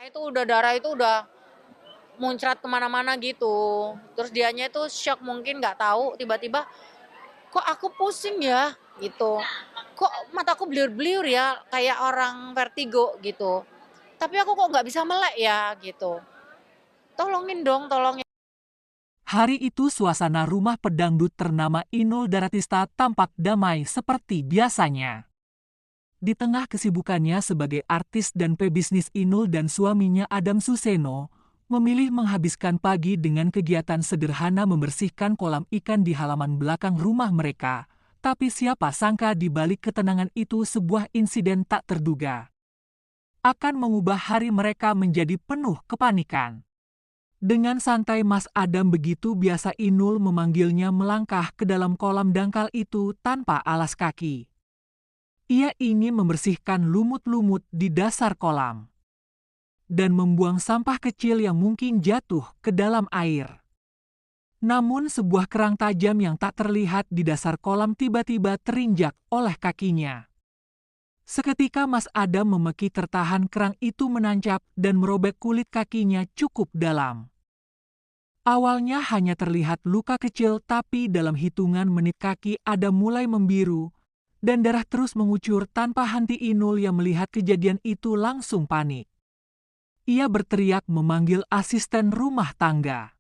Itu udah darah itu udah muncrat kemana-mana gitu. Terus dianya itu shock mungkin nggak tahu tiba-tiba kok aku pusing ya gitu. Kok mataku bliur-bliur ya kayak orang vertigo gitu. Tapi aku kok nggak bisa melek ya gitu. Tolongin dong, tolongin. Hari itu suasana rumah pedangdut ternama Inul Daratista tampak damai seperti biasanya. Di tengah kesibukannya sebagai artis dan pebisnis, Inul dan suaminya Adam Suseno memilih menghabiskan pagi dengan kegiatan sederhana membersihkan kolam ikan di halaman belakang rumah mereka. Tapi siapa sangka di balik ketenangan itu sebuah insiden tak terduga akan mengubah hari mereka menjadi penuh kepanikan. Dengan santai Mas Adam begitu biasa Inul memanggilnya melangkah ke dalam kolam dangkal itu tanpa alas kaki. Ia ingin membersihkan lumut-lumut di dasar kolam dan membuang sampah kecil yang mungkin jatuh ke dalam air. Namun sebuah kerang tajam yang tak terlihat di dasar kolam tiba-tiba terinjak oleh kakinya. Seketika Mas Adam memeki tertahan, kerang itu menancap dan merobek kulit kakinya cukup dalam. Awalnya hanya terlihat luka kecil, tapi dalam hitungan menit kaki Adam mulai membiru dan darah terus mengucur tanpa henti. Inul yang melihat kejadian itu langsung panik. Ia berteriak memanggil asisten rumah tangga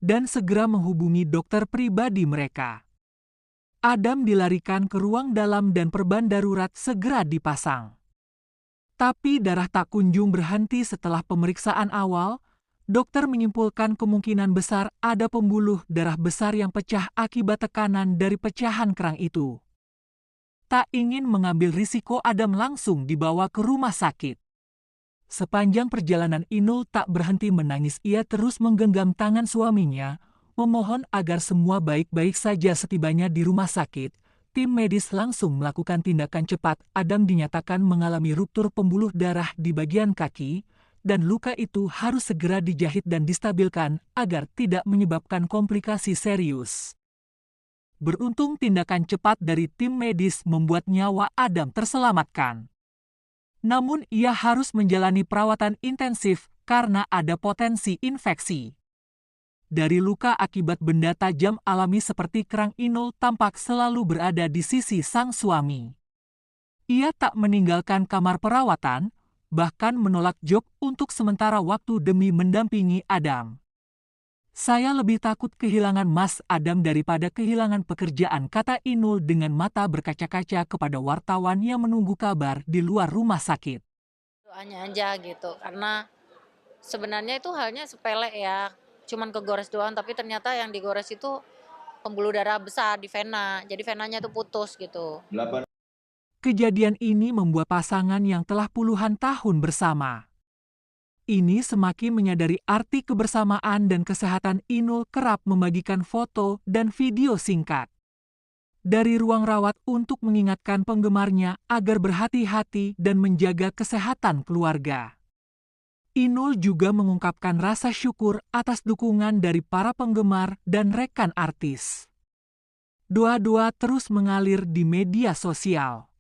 dan segera menghubungi dokter pribadi mereka. Adam dilarikan ke ruang dalam dan perban darurat segera dipasang. Tapi darah tak kunjung berhenti. Setelah pemeriksaan awal, dokter menyimpulkan kemungkinan besar ada pembuluh darah besar yang pecah akibat tekanan dari pecahan kerang itu. Tak ingin mengambil risiko, Adam langsung dibawa ke rumah sakit. Sepanjang perjalanan Inul tak berhenti menangis. Ia terus menggenggam tangan suaminya, memohon agar semua baik-baik saja. Setibanya di rumah sakit, tim medis langsung melakukan tindakan cepat. Adam dinyatakan mengalami ruptur pembuluh darah di bagian kaki, dan luka itu harus segera dijahit dan distabilkan agar tidak menyebabkan komplikasi serius. Beruntung tindakan cepat dari tim medis membuat nyawa Adam terselamatkan. Namun ia harus menjalani perawatan intensif karena ada potensi infeksi. Dari luka akibat benda tajam alami seperti kerang, Inul tampak selalu berada di sisi sang suami. Ia tak meninggalkan kamar perawatan, bahkan menolak job untuk sementara waktu demi mendampingi Adam. Saya lebih takut kehilangan Mas Adam daripada kehilangan pekerjaan, kata Inul dengan mata berkaca-kaca kepada wartawan yang menunggu kabar di luar rumah sakit. Doanya aja gitu. Karena sebenarnya itu halnya sepele ya. Cuman kegores doang, tapi ternyata yang digores itu pembuluh darah besar di vena. Jadi venanya tuh putus gitu. Kejadian ini membuat pasangan yang telah puluhan tahun bersama ini semakin menyadari arti kebersamaan dan kesehatan. Inul kerap membagikan foto dan video singkat dari ruang rawat untuk mengingatkan penggemarnya agar berhati-hati dan menjaga kesehatan keluarga. Inul juga mengungkapkan rasa syukur atas dukungan dari para penggemar dan rekan artis. Doa-doa terus mengalir di media sosial.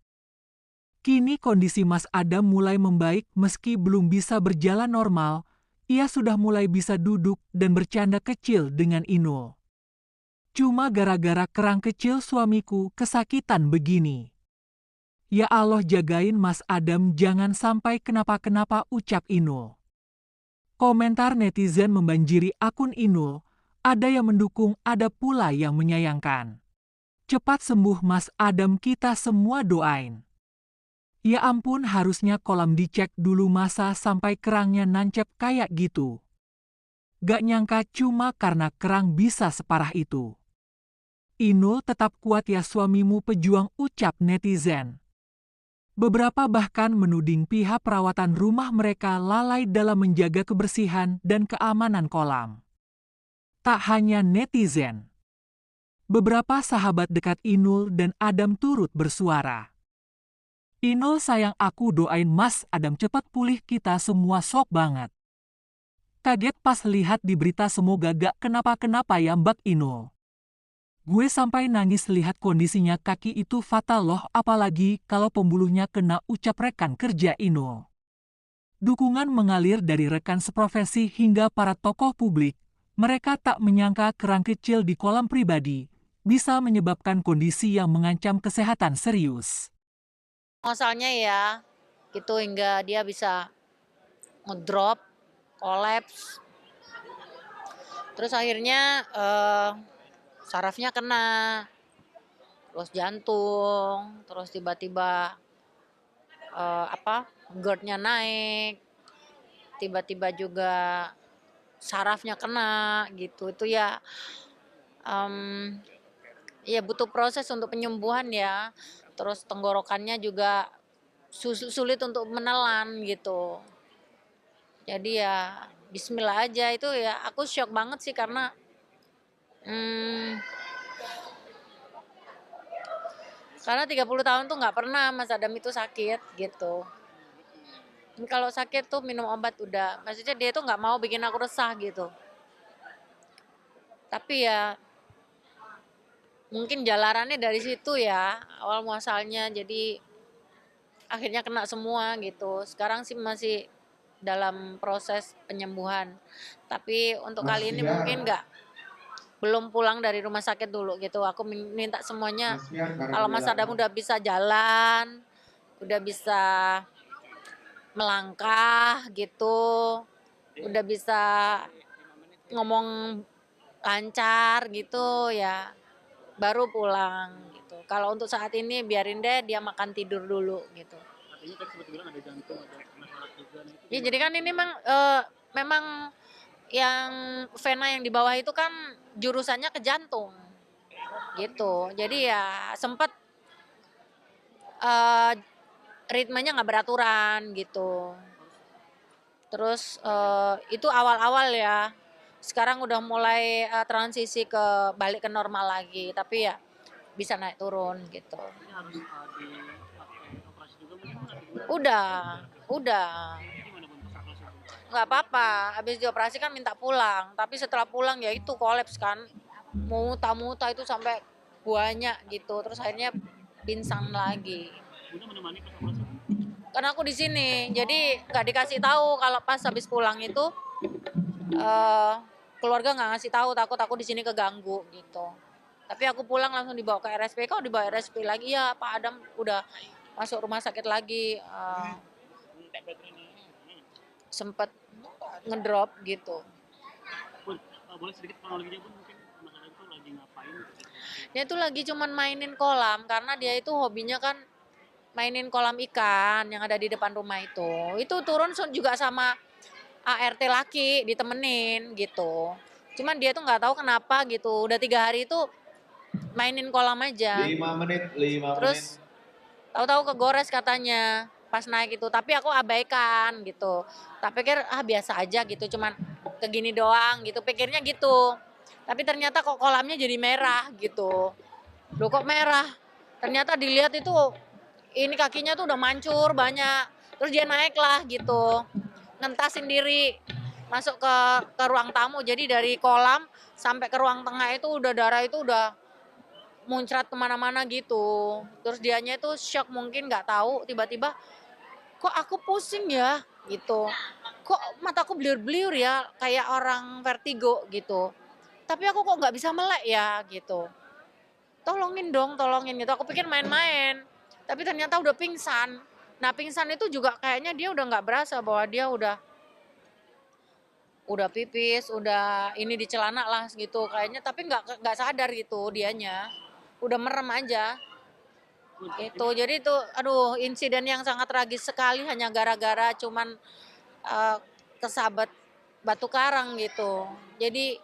Kini kondisi Mas Adam mulai membaik. Meski belum bisa berjalan normal, ia sudah mulai bisa duduk dan bercanda kecil dengan Inul. Cuma gara-gara kerang kecil suamiku kesakitan begini. Ya Allah, jagain Mas Adam jangan sampai kenapa-kenapa, ucap Inul. Komentar netizen membanjiri akun Inul. Ada yang mendukung, ada pula yang menyayangkan. Cepat sembuh Mas Adam, kita semua doain. Ya ampun, harusnya kolam dicek dulu, masa sampai kerangnya nancep kayak gitu. Gak nyangka cuma karena kerang bisa separah itu. Inul tetap kuat ya, suamimu pejuang, ucap netizen. Beberapa bahkan menuding pihak perawatan rumah mereka lalai dalam menjaga kebersihan dan keamanan kolam. Tak hanya netizen, beberapa sahabat dekat Inul dan Adam turut bersuara. Inul sayang, aku doain Mas Adam cepat pulih, kita semua shock banget. Kaget pas lihat di berita, semoga gak kenapa-kenapa ya Mbak Inul. Gue sampai nangis lihat kondisinya, kaki itu fatal loh, apalagi kalau pembuluhnya kena, ucap rekan kerja Inul. Dukungan mengalir dari rekan seprofesi hingga para tokoh publik. Mereka tak menyangka kerang kecil di kolam pribadi bisa menyebabkan kondisi yang mengancam kesehatan serius. Asalnya ya, gitu hingga dia bisa ngedrop, kolaps. Terus akhirnya sarafnya kena, terus jantung, terus tiba-tiba GERD-nya naik, tiba-tiba juga sarafnya kena gitu. Itu ya ya butuh proses untuk penyembuhan ya. Terus tenggorokannya juga sulit untuk menelan gitu. Jadi ya bismillah aja, itu ya aku shock banget sih karena karena 30 tahun tuh nggak pernah Mas Adam itu sakit gitu. Kalau sakit tuh minum obat udah, maksudnya dia tuh nggak mau bikin aku resah gitu. Tapi ya mungkin jalarannya dari situ ya, awal muasalnya, jadi akhirnya kena semua gitu. Sekarang sih masih dalam proses penyembuhan. Tapi untuk kali ini mungkin belum pulang dari rumah sakit dulu gitu. Aku minta semuanya, kalau Mas Adam udah bisa jalan, udah bisa melangkah gitu, udah bisa ngomong lancar gitu ya, baru pulang gitu. Kalau untuk saat ini biarin deh dia makan tidur dulu gitu. Artinya tadi sempat bilang ada jantung, ada masalah juga nih. Ya, jadi kan ini memang yang vena yang di bawah itu kan jurusannya ke jantung gitu. Jadi ya sempat ritmenya nggak beraturan gitu. Terus itu awal-awal ya. Sekarang udah mulai transisi ke balik ke normal lagi. Tapi ya bisa naik turun gitu. Ini harus dipakai operasi juga mungkin atau gimana? Udah. Gimana Bun pas operasi Bun? Nggak apa-apa. Habis dioperasi kan minta pulang. Tapi setelah pulang ya itu kolaps kan. Muta-muta itu sampai banyak gitu. Terus akhirnya pingsan lagi. Bunda menemani pas operasi Bun? Karena aku di sini, jadi nggak dikasih tahu kalau pas habis pulang itu keluarga nggak ngasih tahu, takut aku di sini keganggu gitu. Tapi aku pulang langsung dibawa ke RSP. Kok dibawa RSP lagi ya, Pak Adam udah masuk rumah sakit lagi, sempet ngedrop gitu. Bun, boleh sedikit kronologinya Bun, mungkin masalah itu lagi ngapain? Dia tuh lagi cuman mainin kolam karena dia itu hobinya kan mainin kolam ikan yang ada di depan rumah itu. Itu turun juga sama ART laki ditemenin gitu. Cuman dia tuh nggak tahu kenapa gitu. Udah 3 hari itu mainin kolam aja. 5 menit. Terus tahu-tahu kegores katanya pas naik itu. Tapi aku abaikan gitu. Tak pikir biasa aja gitu. Cuman kegini doang gitu. Pikirnya gitu. Tapi ternyata kok kolamnya jadi merah gitu. Loh kok merah? Ternyata dilihat itu ini kakinya tuh udah mancur banyak. Terus dia naik lah gitu. Ngentasin diri masuk ke ruang tamu. Jadi dari kolam sampai ke ruang tengah itu udah darah itu udah muncrat kemana-mana gitu. Terus dianya itu shock mungkin nggak tahu, tiba-tiba kok aku pusing ya gitu. Kok mataku bliur-bliur ya kayak orang vertigo gitu. Tapi aku kok nggak bisa melek ya gitu. Tolongin dong, tolongin gitu. Aku pikir main-main. Tapi ternyata udah pingsan. Nah pingsan itu juga kayaknya dia udah nggak berasa bahwa dia udah pipis, udah ini di celana lah gitu kayaknya. Tapi nggak sadar gitu dianya. Udah merem aja. Itu jadi itu aduh insiden yang sangat tragis sekali hanya gara-gara cuman kesabet batu karang gitu. Jadi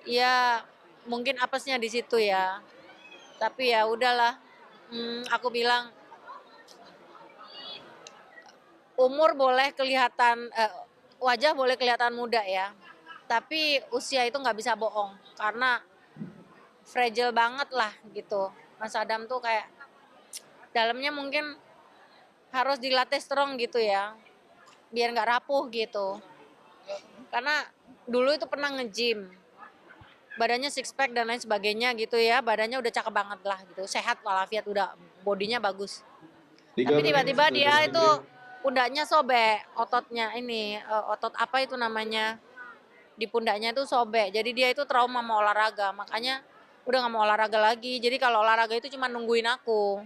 ya mungkin apesnya di situ ya. Tapi ya udahlah. Aku bilang umur boleh kelihatan wajah boleh kelihatan muda ya. Tapi usia itu nggak bisa bohong karena fragile banget lah gitu. Mas Adam tuh kayak dalamnya mungkin harus dilatih strong gitu ya. Biar nggak rapuh gitu. Karena dulu itu pernah nge-gym. Badannya six pack dan lain sebagainya gitu ya. Badannya udah cakep banget lah gitu. Sehat walafiat udah bodinya bagus. Tapi tiba-tiba dia itu pundaknya sobek, ototnya ini, otot apa itu namanya, di pundaknya itu sobek. Jadi dia itu trauma mau olahraga, makanya udah nggak mau olahraga lagi. Jadi kalau olahraga itu cuma nungguin aku,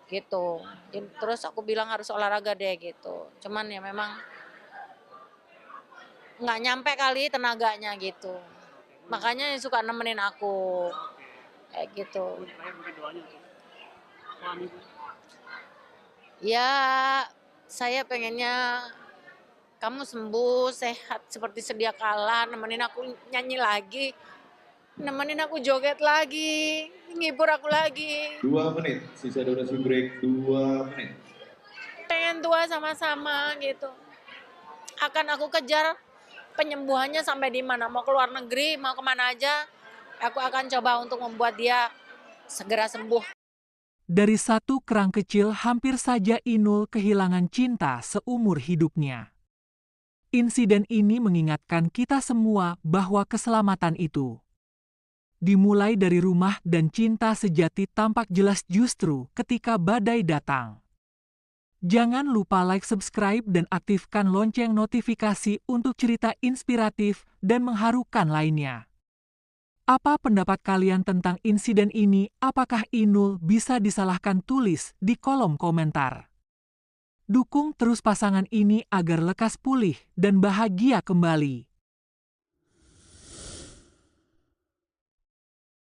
gitu. Terus aku bilang harus olahraga deh gitu. Cuman ya memang nggak nyampe kali tenaganya gitu. Makanya suka nemenin aku, kayak gitu. Terakhir mungkin doanya untuk suami Bu. Ya, saya pengennya kamu sembuh, sehat seperti sedia kala, nemenin aku nyanyi lagi, nemenin aku joget lagi, ngibur aku lagi. 2 menit, sisa durasi break 2 menit. Pengen tua sama-sama gitu. Akan aku kejar penyembuhannya sampai di mana, mau ke luar negeri, mau kemana aja, aku akan coba untuk membuat dia segera sembuh. Dari satu kerang kecil hampir saja Inul kehilangan cinta seumur hidupnya. Insiden ini mengingatkan kita semua bahwa keselamatan itu dimulai dari rumah dan cinta sejati tampak jelas justru ketika badai datang. Jangan lupa like, subscribe, dan aktifkan lonceng notifikasi untuk cerita inspiratif dan mengharukan lainnya. Apa pendapat kalian tentang insiden ini? Apakah Inul bisa disalahkan? Tulis di kolom komentar. Dukung terus pasangan ini agar lekas pulih dan bahagia kembali.